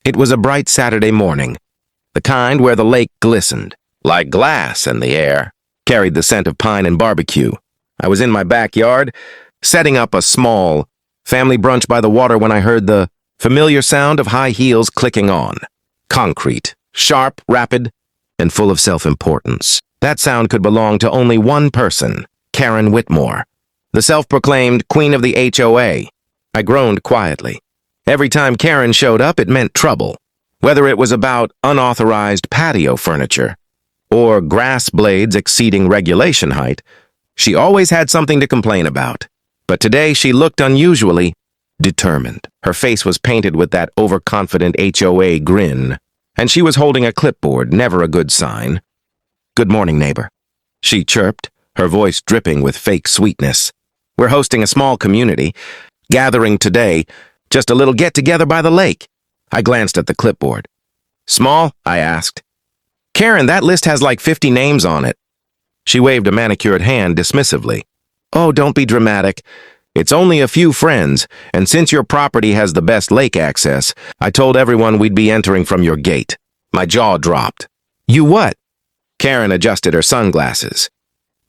It was a bright Saturday morning, the kind where the lake glistened, like glass in the air, carried the scent of pine and barbecue. I was in my backyard, setting up a small family brunch by the water when I heard the familiar sound of high heels clicking on. Concrete, sharp, rapid, and full of self-importance. That sound could belong to only one person, Karen Whitmore, the self-proclaimed queen of the HOA. I groaned quietly. Every time Karen showed up, it meant trouble. Whether it was about unauthorized patio furniture or grass blades exceeding regulation height, she always had something to complain about. But today she looked unusually determined. Her face was painted with that overconfident HOA grin, and she was holding a clipboard, never a good sign. "Good morning, neighbor," she chirped, her voice dripping with fake sweetness. "We're hosting a small community gathering today, just a little get-together by the lake." I glanced at the clipboard. "Small?" I asked. "Karen, that list has like 50 names on it." She waved a manicured hand dismissively. "Oh, don't be dramatic. It's only a few friends, and since your property has the best lake access, I told everyone we'd be entering from your gate." My jaw dropped. "You what?" Karen adjusted her sunglasses.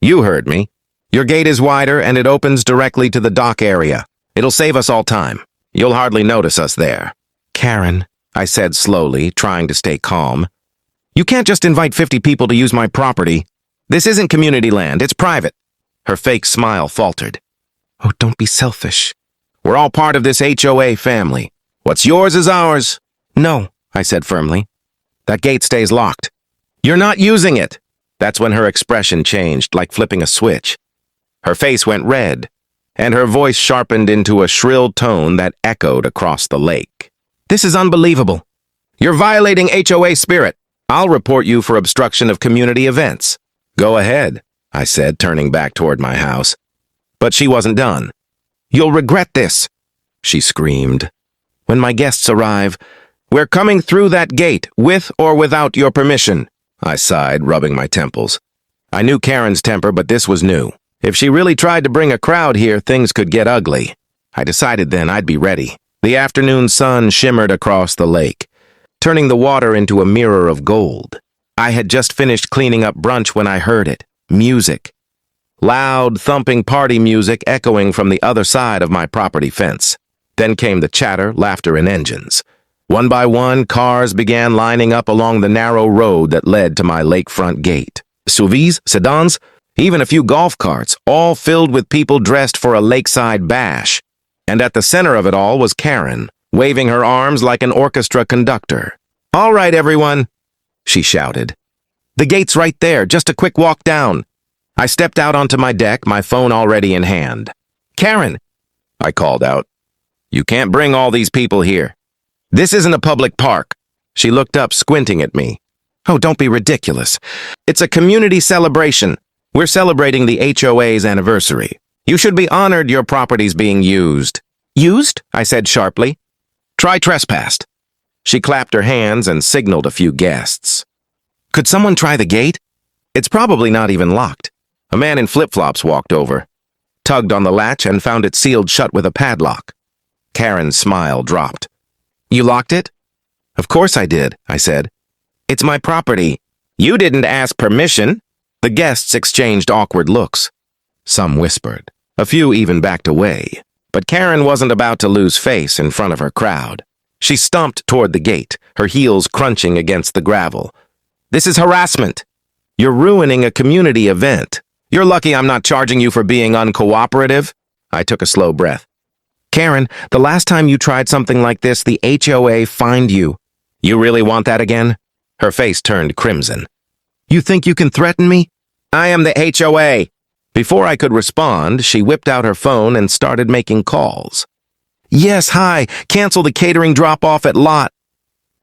"You heard me. Your gate is wider and it opens directly to the dock area. It'll save us all time. You'll hardly notice us there." "Karen," I said slowly, trying to stay calm, "you can't just invite 50 people to use my property. This isn't community land, it's private." Her fake smile faltered. "Oh, don't be selfish. We're all part of this HOA family. What's yours is ours." "No," I said firmly. "That gate stays locked." "You're not using it." That's when her expression changed, like flipping a switch. Her face went red, and her voice sharpened into a shrill tone that echoed across the lake. "This is unbelievable. You're violating HOA spirit. I'll report you for obstruction of community events." "Go ahead," I said, turning back toward my house. But she wasn't done. "You'll regret this," she screamed. "When my guests arrive, we're coming through that gate, with or without your permission." I sighed, rubbing my temples. I knew Karen's temper, but this was new. If she really tried to bring a crowd here, things could get ugly. I decided then I'd be ready. The afternoon sun shimmered across the lake, turning the water into a mirror of gold. I had just finished cleaning up brunch when I heard it. Music. Loud, thumping party music echoing from the other side of my property fence. Then came the chatter, laughter, and engines. One by one, cars began lining up along the narrow road that led to my lakefront gate. SUVs, sedans, even a few golf carts, all filled with people dressed for a lakeside bash. And at the center of it all was Karen, waving her arms like an orchestra conductor. "All right, everyone," she shouted. "The gate's right there, just a quick walk down." I stepped out onto my deck, my phone already in hand. "Karen," I called out, "you can't bring all these people here. This isn't a public park." She looked up, squinting at me. "Oh, don't be ridiculous. It's a community celebration. We're celebrating the HOA's anniversary. You should be honored your property's being used." "Used?" I said sharply. "Try trespassed." She clapped her hands and signaled a few guests. "Could someone try the gate? It's probably not even locked." A man in flip-flops walked over, tugged on the latch, and found it sealed shut with a padlock. Karen's smile dropped. "You locked it?" "Of course I did," I said. "It's my property." "You didn't ask permission." The guests exchanged awkward looks. Some whispered. A few even backed away. But Karen wasn't about to lose face in front of her crowd. She stomped toward the gate, her heels crunching against the gravel. "This is harassment. You're ruining a community event. You're lucky I'm not charging you for being uncooperative." I took a slow breath. "Karen, the last time you tried something like this, the HOA fined you." "You really want that again?" Her face turned crimson. "You think you can threaten me?" "I am the HOA." Before I could respond, she whipped out her phone and started making calls. "Yes, hi. Cancel the catering drop-off at lot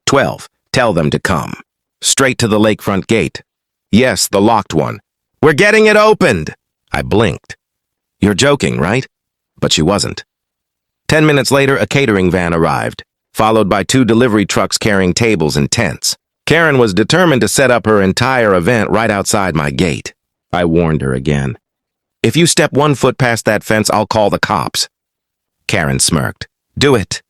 12. Tell them to come. Straight to the lakefront gate. Yes, the locked one. We're getting it opened." I blinked. "You're joking, right?" But she wasn't. 10 minutes later, a catering van arrived, followed by 2 delivery trucks carrying tables and tents. Karen was determined to set up her entire event right outside my gate. I warned her again. "If you step 1 foot past that fence, I'll call the cops." Karen smirked. "Do it.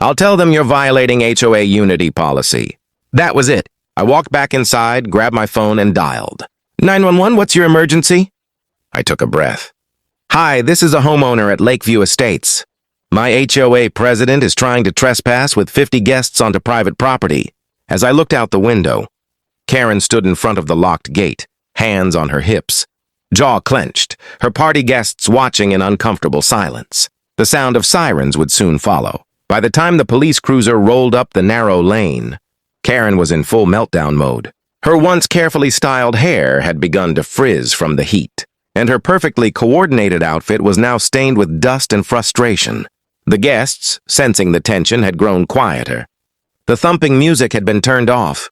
I'll tell them you're violating HOA unity policy. That was it. I walked back inside, grabbed my phone, and dialed. 911, what's your emergency? I took a breath. Hi, this is a homeowner at Lakeview Estates. My HOA president is trying to trespass with 50 guests onto private property. As I looked out the window, Karen stood in front of the locked gate, hands on her hips, jaw clenched, her party guests watching in uncomfortable silence. The sound of sirens would soon follow. By the time the police cruiser rolled up the narrow lane, Karen was in full meltdown mode. Her once carefully styled hair had begun to frizz from the heat, and her perfectly coordinated outfit was now stained with dust and frustration. The guests, sensing the tension, had grown quieter. The thumping music had been turned off,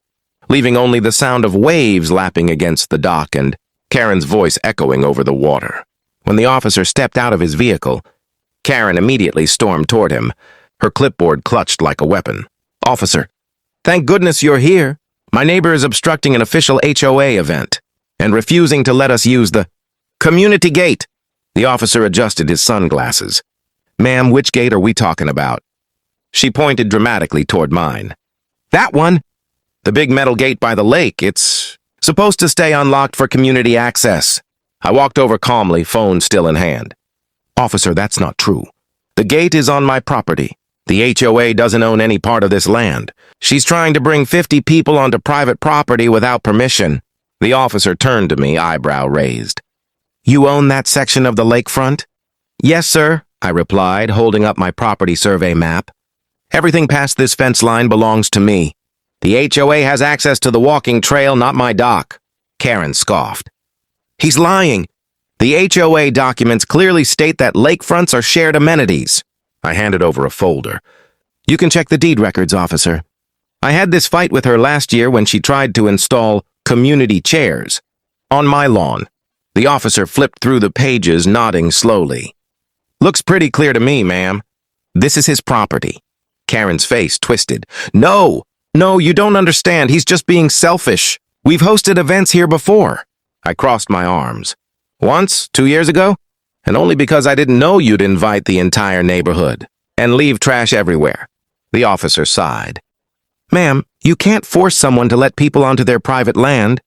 leaving only the sound of waves lapping against the dock and Karen's voice echoing over the water. When the officer stepped out of his vehicle, Karen immediately stormed toward him, her clipboard clutched like a weapon. Officer, thank goodness you're here. My neighbor is obstructing an official HOA event and refusing to let us use the community gate. The officer adjusted his sunglasses. Ma'am, which gate are we talking about? She pointed dramatically toward mine. That one. The big metal gate by the lake. It's supposed to stay unlocked for community access. I walked over calmly, phone still in hand. Officer, that's not true. The gate is on my property. The HOA doesn't own any part of this land. She's trying to bring 50 people onto private property without permission. The officer turned to me, eyebrow raised. You own that section of the lakefront? Yes, sir, I replied, holding up my property survey map. Everything past this fence line belongs to me. The HOA has access to the walking trail, not my dock. Karen scoffed. He's lying. The HOA documents clearly state that lakefronts are shared amenities. I handed over a folder. You can check the deed records, officer. I had this fight with her last year when she tried to install community chairs on my lawn. The officer flipped through the pages, nodding slowly. Looks pretty clear to me, ma'am. This is his property. Karen's face twisted. No, you don't understand. He's just being selfish. We've hosted events here before. I crossed my arms. Once, 2 years ago, and only because I didn't know you'd invite the entire neighborhood and leave trash everywhere. The officer sighed. Ma'am, you can't force someone to let people onto their private land.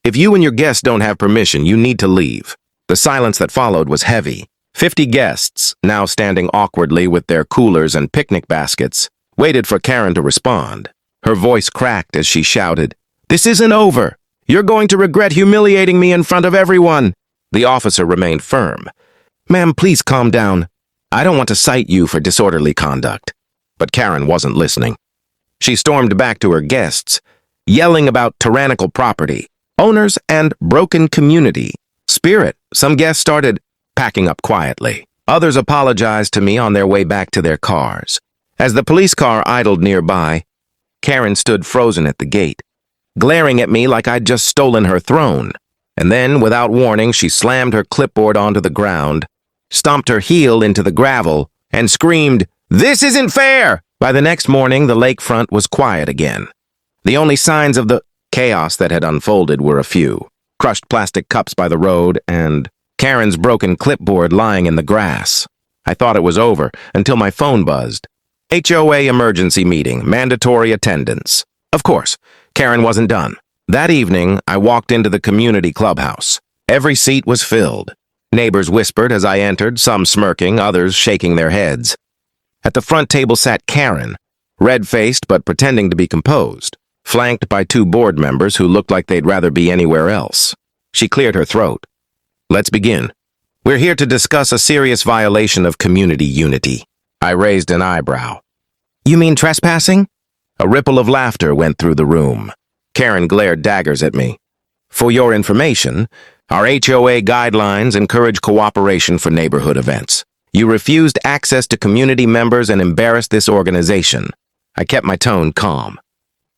If you and your guests don't have permission, you need to leave. The silence that followed was heavy. 50 guests, now standing awkwardly with their coolers and picnic baskets, waited for Karen to respond. Her voice cracked as she shouted, This isn't over. You're going to regret humiliating me in front of everyone. The officer remained firm. Ma'am, please calm down. I don't want to cite you for disorderly conduct. But Karen wasn't listening. She stormed back to her guests, yelling about tyrannical property, owners, and broken community spirit. Some guests started packing up quietly. Others apologized to me on their way back to their cars. As the police car idled nearby, Karen stood frozen at the gate, glaring at me like I'd just stolen her throne. And then, without warning, she slammed her clipboard onto the ground, stomped her heel into the gravel, and screamed, This isn't fair! By the next morning, the lakefront was quiet again. The only signs of the chaos that had unfolded were a few. Crushed plastic cups by the road and Karen's broken clipboard lying in the grass. I thought it was over until my phone buzzed. HOA emergency meeting, mandatory attendance. Of course, Karen wasn't done. That evening, I walked into the community clubhouse. Every seat was filled. Neighbors whispered as I entered, some smirking, others shaking their heads. At the front table sat Karen, red-faced but pretending to be composed, flanked by 2 board members who looked like they'd rather be anywhere else. She cleared her throat. Let's begin. We're here to discuss a serious violation of community unity. I raised an eyebrow. You mean trespassing? A ripple of laughter went through the room. Karen glared daggers at me. For your information, our HOA guidelines encourage cooperation for neighborhood events. You refused access to community members and embarrassed this organization. I kept my tone calm.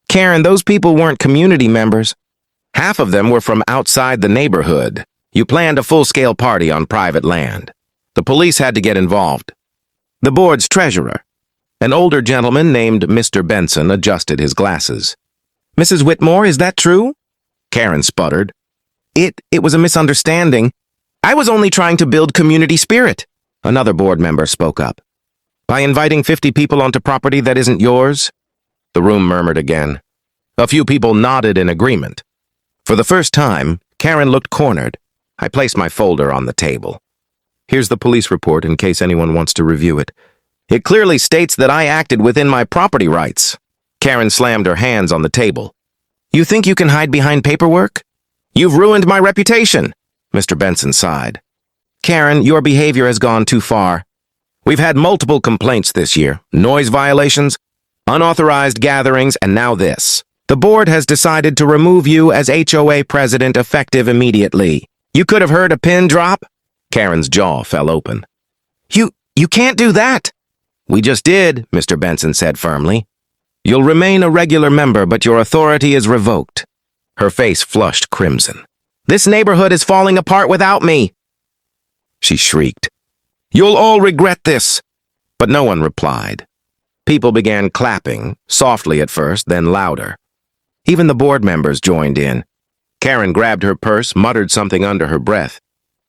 Karen, those people weren't community members. Half of them were from outside the neighborhood. You planned a full-scale party on private land. The police had to get involved. The board's treasurer, an older gentleman named Mr. Benson, adjusted his glasses. Mrs. Whitmore, is that true? Karen sputtered. It was a misunderstanding. I was only trying to build community spirit. Another board member spoke up. By inviting 50 people onto property that isn't yours? The room murmured again. A few people nodded in agreement. For the first time, Karen looked cornered. I placed my folder on the table. Here's the police report in case anyone wants to review it. It clearly states that I acted within my property rights. Karen slammed her hands on the table. You think you can hide behind paperwork? You've ruined my reputation, Mr. Benson sighed. Karen, your behavior has gone too far. We've had multiple complaints this year. Noise violations, unauthorized gatherings, and now this. The board has decided to remove you as HOA president effective immediately. You could have heard a pin drop? Karen's jaw fell open. You can't do that. We just did, Mr. Benson said firmly. You'll remain a regular member, but your authority is revoked. Her face flushed crimson. This neighborhood is falling apart without me, she shrieked. You'll all regret this. But no one replied. People began clapping, softly at first, then louder. Even the board members joined in. Karen grabbed her purse, muttered something under her breath,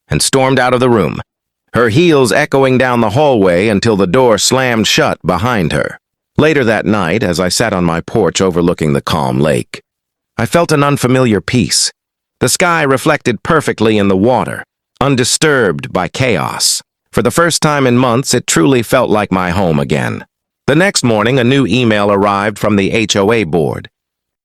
and stormed out of the room, her heels echoing down the hallway until the door slammed shut behind her. Later that night, as I sat on my porch overlooking the calm lake, I felt an unfamiliar peace. The sky reflected perfectly in the water, undisturbed by chaos. For the first time in months, it truly felt like my home again. The next morning, a new email arrived from the HOA board.